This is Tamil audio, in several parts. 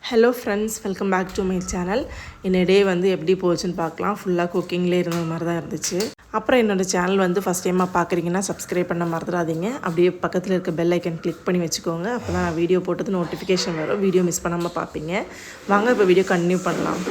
Hello friends, welcome back to my channel. என்னோட டே வந்து எப்படி போச்சுன்னு பார்க்கலாம். ஃபுல்லாக குக்கிங்லேயே இருந்த மாதிரி தான் இருந்துச்சு. அப்புறம் என்னோடய சேனல் வந்து ஃபஸ்ட் டைமாக பார்க்குறீங்கன்னா சப்ஸ்கிரைப் பண்ண மறந்துடாதீங்க. அப்படியே பக்கத்தில் இருக்க பெல் ஐக்கன் கிளிக் பண்ணி வச்சுக்கோங்க. அப்போ தான் நான் வீடியோ போட்டது நோட்டிஃபிகேஷன் வரும். வீடியோ மிஸ் பண்ணாமல் பார்ப்பீங்க. வாங்க இப்போ வீடியோ கண்டினியூ பண்ணலாம்.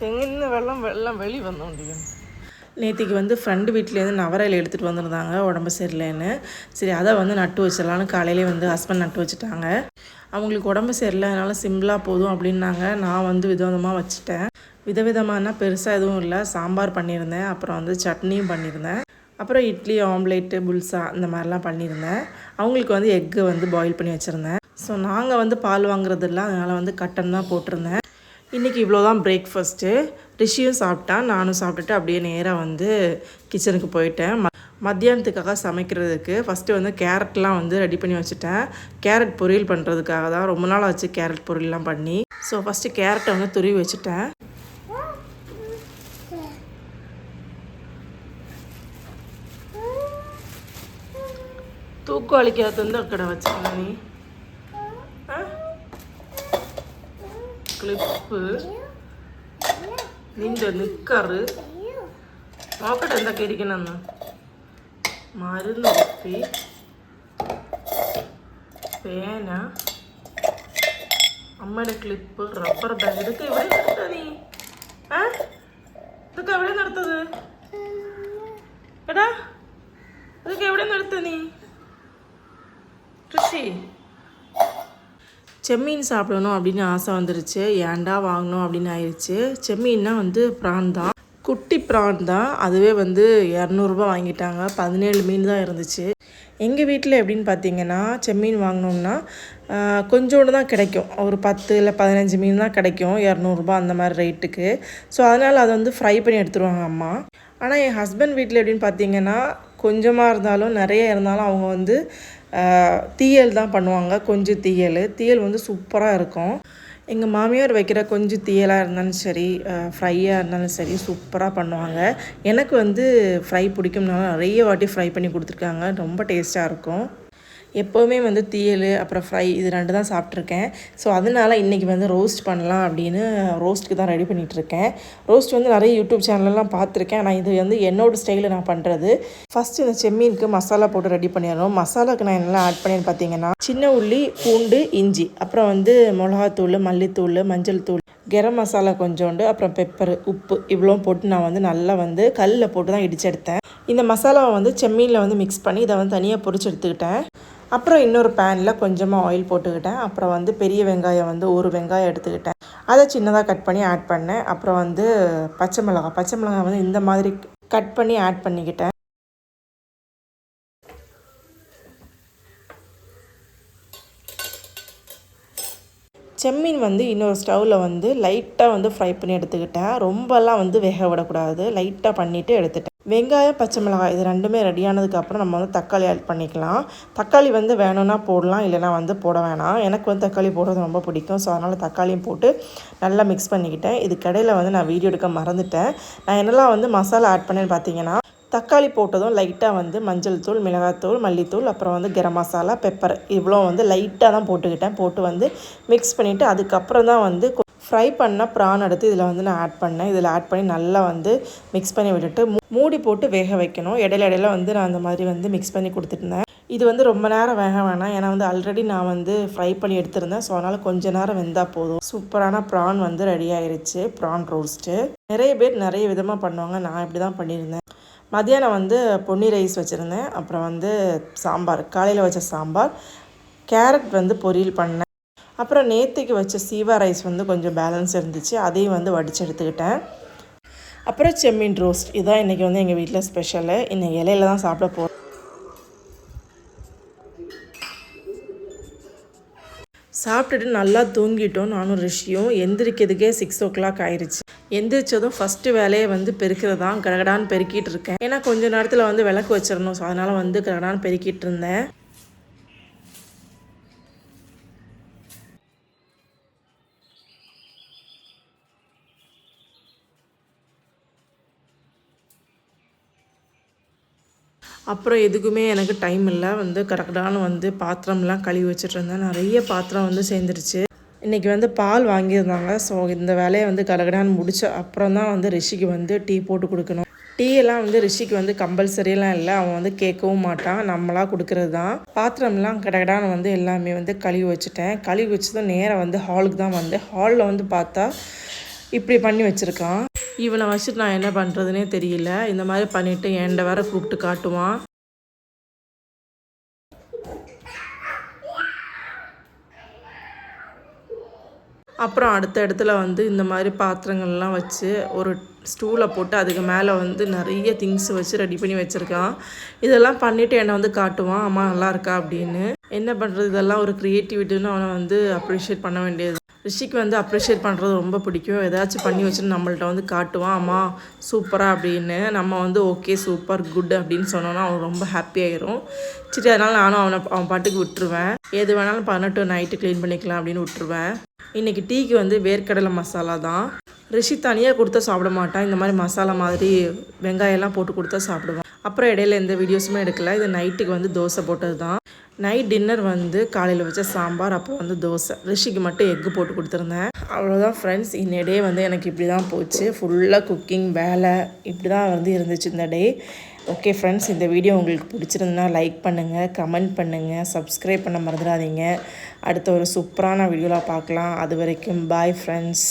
தெங்கின்னு வெள்ளம் வெளி வந்தோம். நேற்றுக்கு வந்து ஃப்ரெண்டு வீட்டிலேருந்து நவரையில் எடுத்துகிட்டு வந்திருந்தாங்க உடம்பு சரியில்லைன்னு. சரி, அதை வந்து நட்டு வச்சிடலான்னு காலையிலே வந்து ஹஸ்பண்ட் நட்டு வச்சுட்டாங்க. அவங்களுக்கு உடம்பு சரியில்லை, அதனால் சிம்பிளாக போதும் அப்படின்னாங்க. நான் வந்து விதவிதமாக வச்சுட்டேன். விதவிதமானா பெருசாக எதுவும் இல்லை. சாம்பார் பண்ணியிருந்தேன், அப்புறம் வந்து சட்னியும் பண்ணியிருந்தேன், அப்புறம் இட்லி, ஆம்லேட்டு, புல்சா இந்த மாதிரிலாம் பண்ணியிருந்தேன். அவங்களுக்கு வந்து எக்கு வந்து பாயில் பண்ணி வச்சுருந்தேன். ஸோ நாங்கள் வந்து பால் வாங்குறது இல்லை, அதனால் வந்து கட்டன் தான் போட்டிருந்தேன். இன்றைக்கி இவ்வளோ தான் பிரேக்ஃபாஸ்ட்டு. ரிஷியும் சாப்பிட்டான், நானும் சாப்பிட்டுட்டு அப்படியே நேராக வந்து கிச்சனுக்கு போயிட்டேன். மத்தியானத்துக்காக சமைக்கிறதுக்கு ஃபஸ்ட்டு வந்து கேரட்லாம் வந்து ரெடி பண்ணி வச்சுட்டேன். கேரட் பொரியல் பண்ணுறதுக்காக தான். ரொம்ப நாள் ஆச்சு கேரட் பொரியல்லாம் பண்ணி. ஸோ ஃபஸ்ட்டு கேரட்டை வந்து துருவி வச்சுட்டேன். தூக்கு அழிக்காத வந்து அக்கடை வச்சுக்கணும். நீ ക്ലിപ്പ് നിൻ്റെ നിക്കറ് നോക്കട്ടെ എന്തൊക്കെ ഇരിക്കണമെന്ന്. മരുന്ന് കുപ്പി, പേന, അമ്മയുടെ ക്ലിപ്പ്, റബ്ബർ ബാൻഡ്. ഇതൊക്കെ എവിടെ നടത്താ നീ? ഇതൊക്കെ എവിടെ നടത്തത്? എടാ, ഇതൊക്കെ എവിടെ നടത്ത നീ? ഋഷി, செம்மீன் சாப்பிடணும் அப்படின்னு ஆசை வந்துருச்சு. ஏன்டா வாங்கணும் அப்படின்னு ஆயிடுச்சு. செம்மீன்னா வந்து ப்ரான் தான், குட்டி ப்ரான் தான். அதுவே வந்து 200ரூபா வாங்கிட்டாங்க. 17 மீன் தான் இருந்துச்சு. எங்கள் வீட்டில் எப்படின்னு பார்த்தீங்கன்னா, செம்மீன் வாங்கினோம்னா கொஞ்சோண்டு தான் கிடைக்கும். ஒரு 10 இல்லை 15 மீன் தான் கிடைக்கும், 200ரூபா அந்த மாதிரி ரேட்டுக்கு. ஸோ அதனால் அதை வந்து ஃப்ரை பண்ணி எடுத்துருவாங்க அம்மா. ஆனால் என் ஹஸ்பண்ட் வீட்டில் எப்படின்னு பார்த்தீங்கன்னா, கொஞ்சமாக இருந்தாலும் நிறைய இருந்தாலும் அவங்க வந்து தீயல் தான் பண்ணுவாங்க. கொஞ்சம் தீயல் வந்து சூப்பராக இருக்கும். எங்கள் மாமியார் வைக்கிற கொஞ்சம் தீயலாக இருந்தாலும் சரி, ஃப்ரையாக இருந்தாலும் சரி, சூப்பராக பண்ணுவாங்க. எனக்கு வந்து ஃப்ரை பிடிக்கும்னால நிறைய வாட்டி ஃப்ரை பண்ணி கொடுத்துருக்காங்க. ரொம்ப டேஸ்ட்டாக இருக்கும். எப்போவுமே வந்து தீயல் அப்புறம் ஃப்ரை இது 2 தான் சாப்பிட்ருக்கேன். ஸோ அதனால் இன்றைக்கி வந்து ரோஸ்ட் பண்ணலாம் அப்படின்னு ரோஸ்ட்டுக்கு தான் ரெடி பண்ணிகிட்ருக்கேன். ரோஸ்ட் வந்து நிறைய யூடியூப் சேனல்லாம் பார்த்துருக்கேன். ஆனால் இது வந்து என்னோடய ஸ்டைலில் நான் பண்ணுறது. ஃபஸ்ட்டு இந்த செம்மீனுக்கு மசாலா போட்டு ரெடி பண்ணிடணும். மசாலாவுக்கு நான் என்னெல்லாம் ஆட் பண்ணேன்னு பார்த்தீங்கன்னா, சின்ன உள்ளி, பூண்டு, இஞ்சி, அப்புறம் வந்து மிளகாத்தூள், மல்லித்தூள், மஞ்சள் தூள், கரம் மசாலா கொஞ்சோண்டு, அப்புறம் பெப்பர், உப்பு இவ்வளோ போட்டு நான் வந்து நல்லா வந்து கல்லில் போட்டு தான் இடித்து எடுத்தேன். இந்த மசாலாவை வந்து செம்மீனில் வந்து மிக்ஸ் பண்ணி இதை வந்து தனியாக பொரிச்சு எடுத்துக்கிட்டேன். அப்புறம் இன்னொரு பேனில் கொஞ்சமாக ஆயில் போட்டுக்கிட்டேன். அப்புறம் வந்து பெரிய வெங்காயம் வந்து 1 வெங்காயம் எடுத்துக்கிட்டேன். அதை சின்னதாக கட் பண்ணி ஆட் பண்ணேன். அப்புறம் வந்து பச்சை மிளகாய் வந்து இந்த மாதிரி கட் பண்ணி ஆட் பண்ணிக்கிட்டேன். செம்மீன் வந்து இன்னொரு ஸ்டவ்வில் வந்து லைட்டாக வந்து ஃப்ரை பண்ணி எடுத்துக்கிட்டேன். ரொம்பலாம் வந்து வேக விடக்கூடாது, லைட்டாக பண்ணிவிட்டு எடுத்துட்டேன். வெங்காயம், பச்சை மிளகாய் இது 2மே ரெடியானதுக்கப்புறம் நம்ம வந்து தக்காளி ஆட் பண்ணிக்கலாம். தக்காளி வந்து வேணும்னா போடலாம், இல்லைனா வந்து போட வேணாம். எனக்கு வந்து தக்காளி போடுறது ரொம்ப பிடிக்கும். ஸோ அதனால் தக்காளியும் போட்டு நல்லா மிக்ஸ் பண்ணிக்கிட்டேன். இது கடையில் வந்து நான் வீடியோ எடுக்க மறந்துட்டேன். நான் என்னெல்லாம் வந்து மசாலா ஆட் பண்ணேன்னு பார்த்தீங்கன்னா, தக்காளி போட்டதும் லைட்டாக வந்து மஞ்சள் தூள், மிளகாத்தூள், மல்லித்தூள், அப்புறம் வந்து கரம் மசாலா, பெப்பர் இவ்வளோ வந்து லைட்டாக தான் போட்டுக்கிட்டேன். போட்டு வந்து மிக்ஸ் பண்ணிவிட்டு அதுக்கப்புறம் தான் வந்து ஃப்ரை பண்ண ப்ரான் எடுத்து இதில் வந்து நான் ஆட் பண்ணேன். இதில் ஆட் பண்ணி நல்லா வந்து மிக்ஸ் பண்ணி விட்டுட்டு மூடி போட்டு வேக வைக்கணும். இடையில வந்து நான் அந்த மாதிரி வந்து மிக்ஸ் பண்ணி கொடுத்துருந்தேன். இது வந்து ரொம்ப நேரம் வேக வேணாம், ஏன்னா வந்து ஆல்ரெடி நான் வந்து ஃப்ரை பண்ணி எடுத்திருந்தேன். ஸோ அதனால் கொஞ்சம் நேரம் வெந்தால் போதும். சூப்பரான ப்ரான் வந்து ரெடி ஆயிடுச்சு. ப்ரான் ரோஸ்ட்டு நிறைய பேர் நிறைய விதமாக பண்ணுவாங்க. நான் இப்படி தான் பண்ணியிருந்தேன். மதியானம் வந்து பொன்னி ரைஸ் வச்சுருந்தேன். அப்புறம் வந்து சாம்பார், காலையில் வச்ச சாம்பார், கேரட் வந்து பொரியல் பண்ணேன். அப்புறம் நேற்றுக்கு வச்ச சீவா ரைஸ் வந்து கொஞ்சம் பேலன்ஸ் இருந்துச்சு, அதையும் வந்து வடித்து எடுத்துக்கிட்டேன். அப்புறம் செம்மீன் ரோஸ்ட், இதுதான் இன்றைக்கி வந்து எங்கள் வீட்டில் ஸ்பெஷலு. இன்னைக்கு இலையில தான் சாப்பிட போகிறோம். சாப்பிட்டுட்டு நல்லா தூங்கிட்டோம். நானும் ரிஷியும் எந்திரிக்கிறதுக்கே 6 o'clock ஆயிடுச்சு. எந்திரிச்சதும் ஃபஸ்ட்டு வேலையை வந்து பெருக்கிறது தான். கடகடான்னு பெருக்கிட்டு இருக்கேன். ஏன்னா கொஞ்சம் நேரத்தில் வந்து விளக்கு வச்சிடணும். ஸோ அதனால் வந்து கடகடான்னு பெருக்கிட்டு இருந்தேன். அப்புறம் எதுக்குமே எனக்கு டைம் இல்லை. வந்து கரெக்டான வந்து பாத்திரம்லாம் கழுவி வச்சுட்டு இருந்தேன். நிறைய பாத்திரம் வந்து சேர்ந்துருச்சு. இன்றைக்கி வந்து பால் வாங்கியிருந்தாங்க. ஸோ இந்த வேலையை வந்து கடகடான்னு முடிச்ச அப்புறம் தான் வந்து ரிஷிக்கு வந்து டீ போட்டு கொடுக்கணும். டீ எல்லாம் வந்து ரிஷிக்கு வந்து கம்பல்சரியெல்லாம் இல்லை. அவன் வந்து கேட்கவும் மாட்டான், நம்மளாக கொடுக்கறது தான். பாத்திரம்லாம் கடகடான்னு வந்து எல்லாமே வந்து கழுவி வச்சுட்டேன். கழுவி வச்சதும் நேராக வந்து ஹாலுக்கு தான் வந்தேன். ஹாலில் வந்து பார்த்தா இப்படி பண்ணி வச்சுருக்கான். இவனை வச்சுட்டு நான் என்ன பண்ணுறதுனே தெரியல. இந்த மாதிரி பண்ணிவிட்டு என்கிட்ட வேற கூப்பிட்டு காட்டுவான். அப்புறம் அடுத்த இடத்துல வந்து இந்த மாதிரி பாத்திரங்கள்லாம் வச்சு ஒரு ஸ்டூலை போட்டு அதுக்கு மேலே வந்து நிறைய திங்ஸ் வச்சு ரெடி பண்ணி வச்சுருக்கான். இதெல்லாம் பண்ணிவிட்டு என்னை வந்து காட்டுவான், அம்மா நல்லா இருக்கா அப்படின்னு. என்ன பண்ணுறது, இதெல்லாம் ஒரு க்ரியேட்டிவிட்டின்னு அவனை வந்து அப்ரிஷியேட் பண்ண வேண்டியது. ரிஷிக்கு வந்து அப்ரிஷியேட் பண்ணுறது ரொம்ப பிடிக்கும். ஏதாச்சும் பண்ணி வச்சுன்னு நம்மள்ட்ட வந்து காட்டுவான், அம்மா சூப்பராக அப்படின்னு. நம்ம வந்து ஓகே சூப்பர் குட் அப்படின்னு சொன்னோன்னா அவன் ரொம்ப ஹாப்பி ஆயிரும். சரி, அதனால் நானும் அவன் பாட்டுக்கு விட்டுருவேன். எது வேணாலும் பண்ணட்டும், நைட்டு க்ளீன் பண்ணிக்கலாம் அப்படின்னு விட்டுருவேன். இன்றைக்கி டீக்கு வந்து வேர்க்கடலை மசாலா தான். ரிஷி தனியாக கொடுத்தா சாப்பிட மாட்டான். இந்த மாதிரி மசாலா மாதிரி வெங்காயம்லாம் போட்டு கொடுத்தா சாப்பிடுவான். அப்புறம் இடையில எந்த வீடியோஸுமே எடுக்கல. இது நைட்டுக்கு வந்து தோசை போட்டது தான். நைட் டின்னர் வந்து காலையில் வச்ச சாம்பார், அப்புறம் வந்து தோசை. ரிஷிக்கு மட்டும் எக்கு போட்டு கொடுத்துருந்தேன். அவ்வளோதான் ஃப்ரெண்ட்ஸ். இந்த டே வந்து எனக்கு இப்படி தான் போச்சு. ஃபுல்லாக குக்கிங் வேலை இப்படி தான் வந்து இருந்துச்சு இந்த டே. ஓகே ஃப்ரெண்ட்ஸ், இந்த வீடியோ உங்களுக்கு பிடிச்சிருந்ததுன்னா லைக் பண்ணுங்கள், கமெண்ட் பண்ணுங்கள், சப்ஸ்கிரைப் பண்ண மறந்துடாதீங்க. அடுத்த ஒரு சூப்பரான வீடியோவில் பார்க்கலாம். அது வரைக்கும் பாய் ஃப்ரெண்ட்ஸ்.